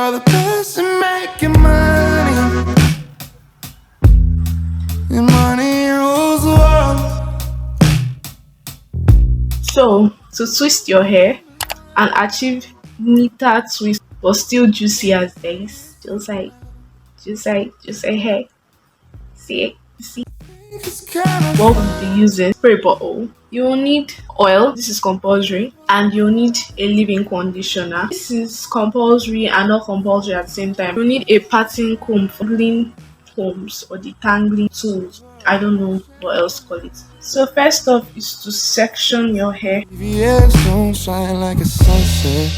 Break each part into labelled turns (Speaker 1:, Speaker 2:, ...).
Speaker 1: you're the best at making money. And money rules the world.
Speaker 2: So, to twist your hair and achieve neater twist but still juicy as this, just like hair. See what we'll be using: spray bottle. You'll need oil, this is compulsory, and you'll need a leave-in conditioner. This is compulsory and not compulsory at the same time. You'll need a parting comb for tangling combs or detangling tools. I don't know what else to call it. So first off is to section your hair.
Speaker 1: VVS don't shine like a sunset.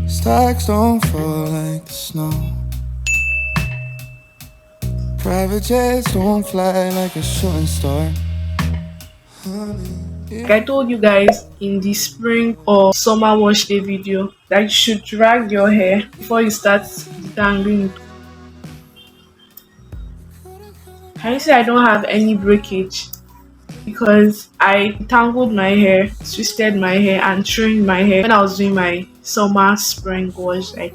Speaker 1: Stacks don't fall like the snow. Private jets don't fly like a shooting star.
Speaker 2: Like I told you guys in the spring or summer wash day video that you should drag your hair before you start detangling it. Can you see I don't have any breakage? Because I tangled my hair, twisted my hair, and trimmed my hair when I was doing my summer spring wash. Like,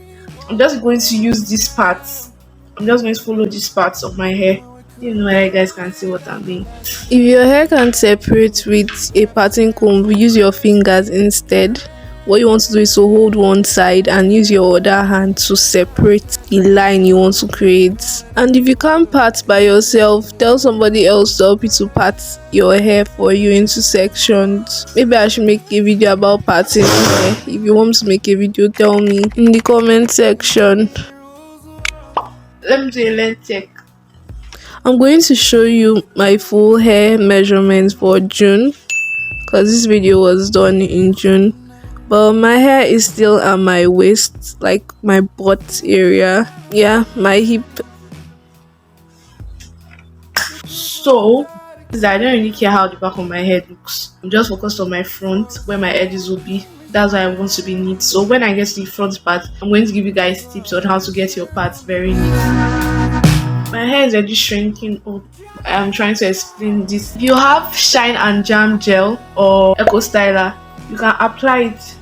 Speaker 2: I'm just going to use these parts. I'm just going to follow these parts of my hair. You know, you guys can see what I'm doing. If your hair can't separate with a parting comb, use your fingers instead. What you want to do is to hold one side and use your other hand to separate the line you want to create. And if you can't part by yourself, tell somebody else to help you to part your hair for you into sections. Maybe I should make a video about parting hair. If you want to make a video, tell me in the comment section. Let me do a length check. I'm going to show you my full hair measurements for June, because this video was done in June. But my hair is still at my waist, like my butt area. Yeah, my hip. So, I don't really care how the back of my head looks. I'm just focused on my front, where my edges will be. That's why I want to be neat. So when I get to the front part, I'm going to give you guys tips on how to get your parts very neat. My hair is already shrinking up. I'm trying to explain this. If you have shine and jam gel or eco styler, you can apply it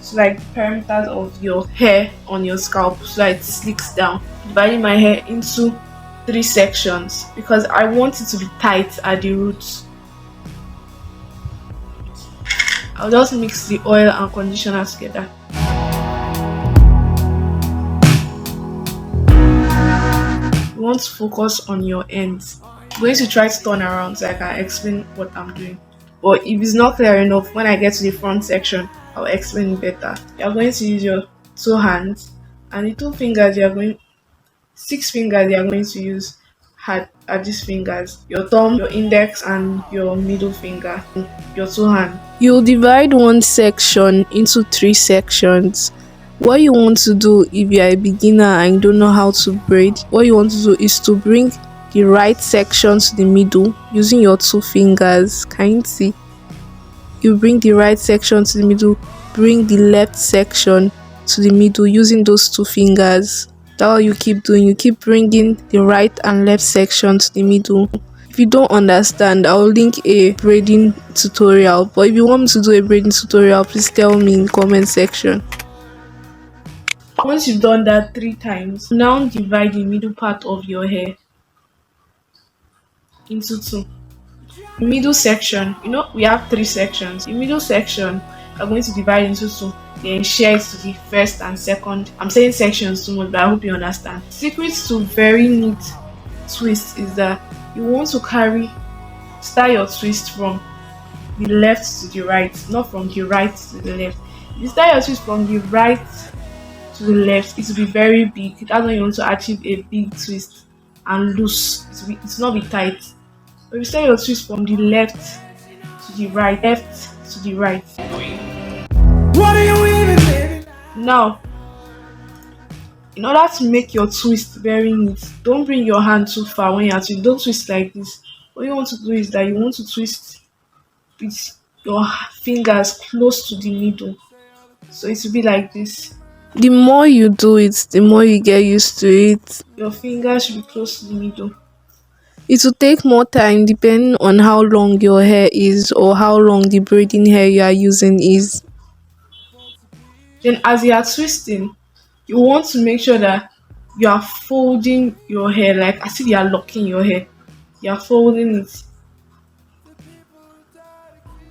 Speaker 2: to like the perimeters of your hair on your scalp so that it slicks down. Dividing my hair into 3 sections because I want it to be tight at the roots. I'll just mix the oil and conditioner together. You want to focus on your ends. I'm going to try to turn around so I can explain what I'm doing. But if it's not clear enough, when I get to the front section, I'll explain it better. You're going to use your 2 hands and the 2 fingers you're going 6 fingers you're going to use are these fingers: your thumb, your index, and your middle finger. Your 2 hands. You'll divide one section into 3 sections. What you want to do if you're a beginner and don't know how to braid, what you want to do is to bring the right section to the middle using your 2 fingers. Can you see? You bring the right section to the middle, bring the left section to the middle using those 2 fingers. That's all you keep doing. You keep bringing the right and left section to the middle. If you don't understand, I'll link a braiding tutorial. But if you want me to do a braiding tutorial, please tell me in the comment section. Once you've done that 3 times, now divide the middle part of your hair into 2. The middle section, we have 3 sections. The middle section, I'm going to divide into 2. Then share it to the first and second. I'm saying sections too much, but I hope you understand. Secrets to very neat twist is that you want to start your twist from the left to the right, not from the right to the left. If you start your twist from the right to the left, it will be very big. That's when you want to achieve a big twist and loose. It's not be tight. But you start your twist from the left to the right, left to the right.
Speaker 1: What are you even doing?
Speaker 2: Now, in order to make your twist very neat, don't bring your hand too far when you're twisting. Don't twist like this. What you want to do is that you want to twist with your fingers close to the middle. So it will be like this. The more you do it, the more you get used to it. Your fingers should be close to the middle. It will take more time depending on how long your hair is or how long the braiding hair you are using is. Then as you are twisting, you want to make sure that you are folding your hair like as if you are locking your hair. You are folding it.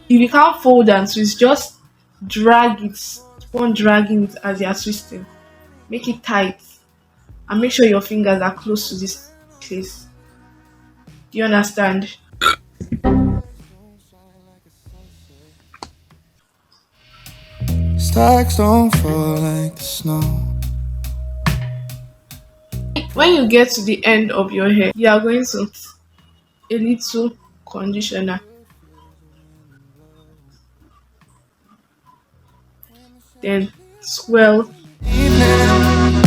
Speaker 2: If you can't fold and twist, just drag it. Keep on dragging it as you are twisting. Make it tight and make sure your fingers are close to this place. Do you understand?
Speaker 1: Stacks don't fall like the snow.
Speaker 2: When you get to the end of your hair, you are going to a little conditioner. Then swirl.
Speaker 1: Evening,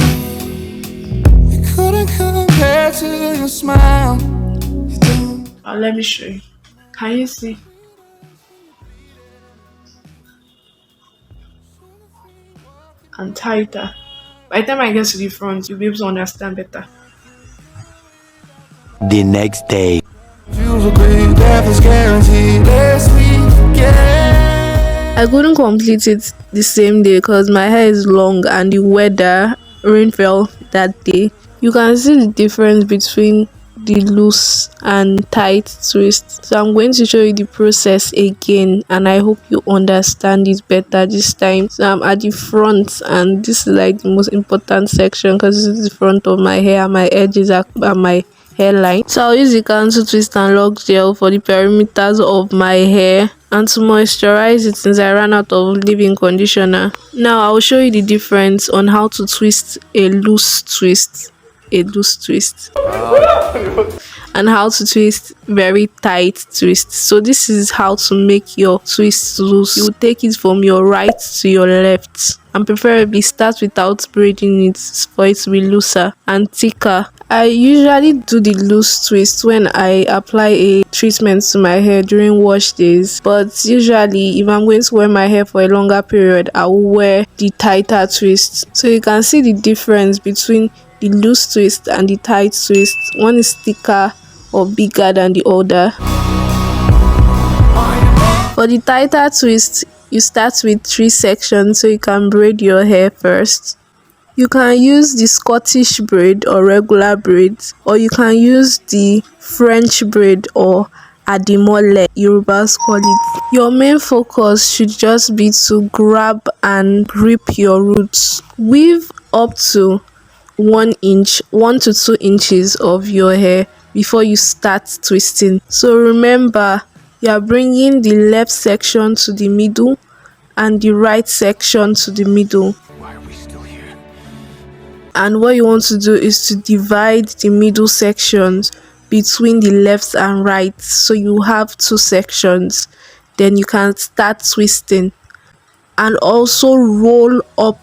Speaker 1: you couldn't compare to your smile. You don't.
Speaker 2: Let me show you. Can you see? And tighter. By the time I get to the front, you'll be able to understand better.
Speaker 3: The next day.
Speaker 1: Feels great, death is guaranteed. Let's begin.
Speaker 2: I couldn't complete it the same day because my hair is long and the weather, rain fell that day. You can see the difference between the loose and tight twist. So I'm going to show you the process again and I hope you understand it better this time. So I'm at the front and this is like the most important section because this is the front of my hair and my edges are my hairline. So I'll use the cancel twist and lock gel for the perimeters of my hair and to moisturize it since I ran out of leave-in conditioner. Now I'll show you the difference on how to twist a loose twist. And how to twist very tight twist. So this is how to make your twist loose. You take it from your right to your left and preferably start without braiding it for it to be looser and thicker. I usually do the loose twist when I apply a treatment to my hair during wash days, but usually if I'm going to wear my hair for a longer period, I will wear the tighter twist. So you can see the difference between the loose twist and the tight twist. One is thicker or bigger than the other. For the tighter twist, you start with 3 sections so you can braid your hair first. You can use the Scottish braid or regular braid, or you can use the French braid or adimole, Yorubas call it. Your main focus should just be to grab and grip your roots. Weave up to 1 to 2 inches of your hair before you start twisting. So remember, you are bringing the left section to the middle and the right section to the middle.
Speaker 3: Why are we still here?
Speaker 2: And what you want to do is to divide the middle sections between the left and right, so you have 2 sections. Then you can start twisting and also roll up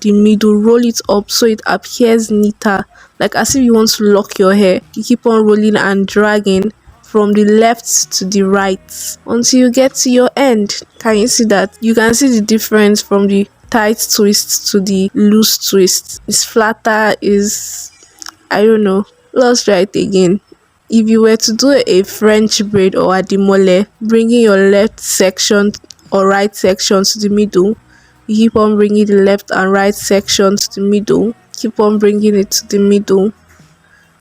Speaker 2: the middle. Roll it up so it appears neater, like as if you want to lock your hair. You keep on rolling and dragging from the left to the right until you get to your end. Can you see that? You can see the difference from the tight twist to the loose twist. It's flatter, is, I don't know. Let's try it again. If you were to do a French braid or adimole, bringing your left section or right section to the middle, you keep on bringing the left and right section to the middle, keep on bringing it to the middle.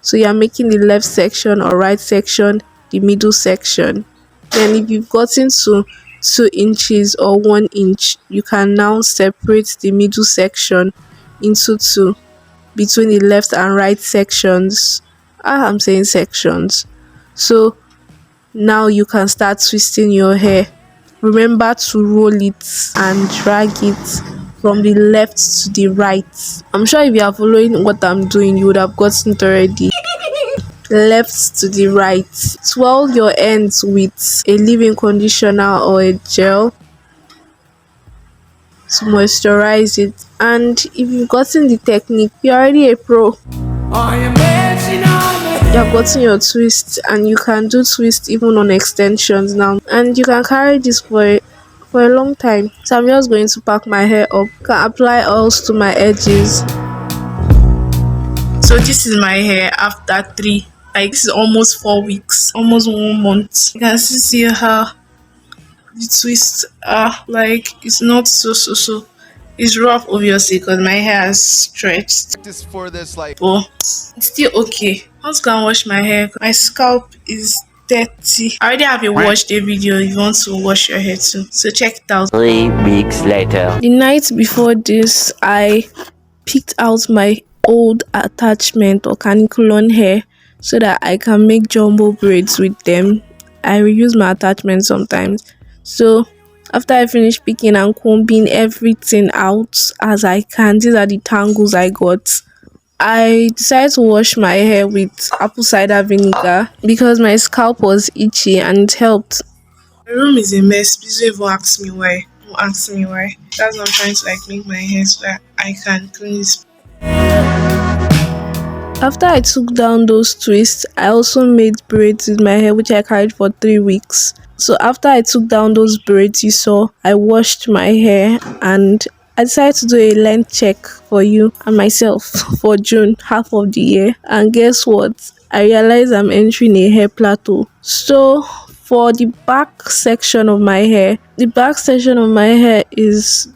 Speaker 2: So you are making the left section or right section the middle section. Then if you've gotten to 2 inches or 1 inch, you can now separate the middle section into 2 between the left and right sections. I'm saying sections. So now you can start twisting your hair. Remember to roll it and drag it from the left to the right. I'm sure if you are following what I'm doing, you would have gotten it already. Left to the right. Swirl your ends with a leave-in conditioner or a gel to moisturize it. And if you've gotten the technique, you're already a pro. You have gotten your twist and you can do twist even on extensions now, and you can carry this for a long time. So I'm just going to pack my hair up. Can apply oils to my edges. So this is my hair after 3, like this is almost 4 weeks, almost 1 month. You can see how the twists are, like it's not so It's rough, obviously, because my hair has stretched,
Speaker 1: Just for this, like,
Speaker 2: but it's still okay. I was gonna wash my hair. My scalp is dirty. I already have a wash day video if you want to wash your hair too. So check it out.
Speaker 3: 3 weeks later.
Speaker 2: The night before this, I picked out my old attachment or caniculon hair so that I can make jumbo braids with them. I reuse my attachments sometimes. So after I finish picking and combing everything out as I can, these are the tangles I got. I decided to wash my hair with apple cider vinegar because my scalp was itchy and it helped. My room is a mess. Please don't even ask me why. Don't ask me why. That's why I'm trying to make my hair so that I can clean this. After I took down those twists, I also made braids with my hair, which I carried for 3 weeks. So after I took down those braids you saw, I washed my hair and I decided to do a length check for you and myself for June, half of the year. And guess what? I realized I'm entering a hair plateau. So for the back section of my hair, the back section of my hair is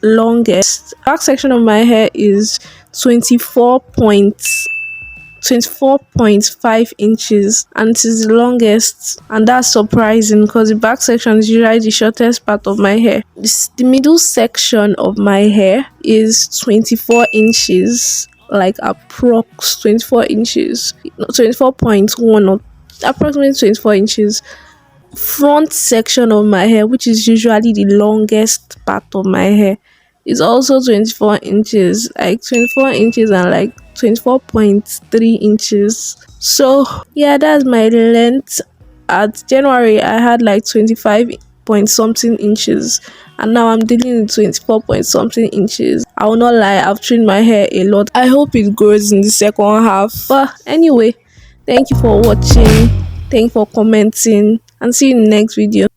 Speaker 2: longest. Back section of my hair is 24.5 inches and it is the longest, and that's surprising because the back section is usually the shortest part of my hair. The middle section of my hair is 24 inches, like approx 24 inches, 24.1 or approximately 24 inches. Front section of my hair, which is usually the longest part of my hair, is also 24 inches, like 24 inches and like 24.3 inches. So yeah, that's my length. At January I had like 25 point something inches and now I'm dealing with 24 point something inches. I will not lie, I've trimmed my hair a lot. I hope it grows in the second half. But anyway, thank you for watching, thank you for commenting, and see you in the next video.